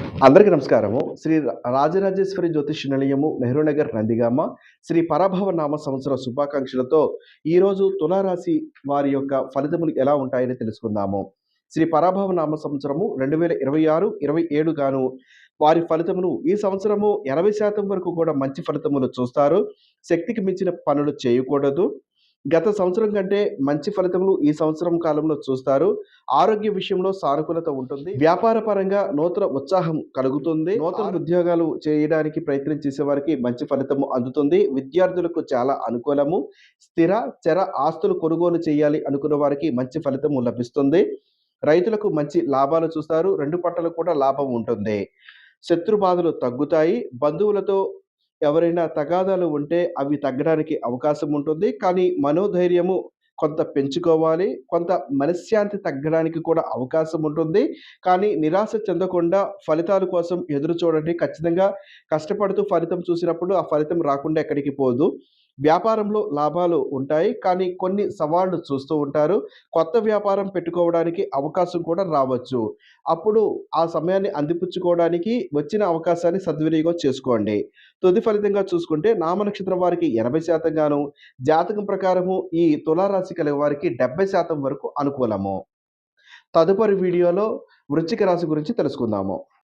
అందరికీ నమస్కారము. శ్రీ రాజరాజేశ్వరి జ్యోతిష్య నిలయము, నెహ్రూ నగర్, నందిగామ. శ్రీ పరాభవ నామ సంవత్సర శుభాకాంక్షలతో ఈరోజు తులారాశి వారి యొక్క ఫలితములు ఎలా ఉంటాయని తెలుసుకుందాము. శ్రీ పరాభవ నామ సంవత్సరము 2026, 27 గాను వారి ఫలితములు ఈ సంవత్సరము 80% వరకు కూడా మంచి ఫలితములు చూస్తారు. శక్తికి మించిన పనులు చేయకూడదు. గత సంవత్సరం కంటే మంచి ఫలితములు ఈ సంవత్సరం కాలంలో చూస్తారు. ఆరోగ్య విషయంలో సానుకూలత ఉంటుంది. వ్యాపార పరంగా నూతన ఉత్సాహం కలుగుతుంది. నూతన ఉద్యోగాలు చేయడానికి ప్రయత్నం చేసేవారికి మంచి ఫలితము అందుతుంది. విద్యార్థులకు చాలా అనుకూలము. స్థిర, చర ఆస్తులు కొనుగోలు చేయాలి అనుకున్న వారికి మంచి ఫలితము లభిస్తుంది. రైతులకు మంచి లాభాలు చూస్తారు. 2 పంటలకు కూడా లాభం ఉంటుంది. శత్రు బాధలు తగ్గుతాయి. బంధువులతో ఎవరైనా తగాదాలు ఉంటే అవి తగ్గడానికి అవకాశం ఉంటుంది. కానీ మనోధైర్యము కొంత పెంచుకోవాలి. కొంత మనశ్శాంతి తగ్గడానికి కూడా అవకాశం ఉంటుంది. కానీ నిరాశ చెందకుండా ఫలితాల కోసం ఎదురు చూడండి. ఖచ్చితంగా కష్టపడుతూ ఫలితం చూసినప్పుడు ఆ ఫలితం రాకుండా ఎక్కడికి పోదు. వ్యాపారంలో లాభాలు ఉంటాయి. కానీ కొన్ని సవాళ్లు చూస్తూ ఉంటారు. కొత్త వ్యాపారం పెట్టుకోవడానికి అవకాశం కూడా రావచ్చు. అప్పుడు ఆ సమయాన్ని అందిపుచ్చుకోవడానికి వచ్చిన అవకాశాన్ని సద్వినియోగం చేసుకోండి. తుది ఫలితంగా చూసుకుంటే నామనక్షత్రం వారికి 80% గాను, జాతకం ప్రకారము ఈ తులారాశి కలిగిన వారికి 70% వరకు అనుకూలము. తదుపరి వీడియోలో వృశ్చిక రాశి గురించి తెలుసుకుందాము.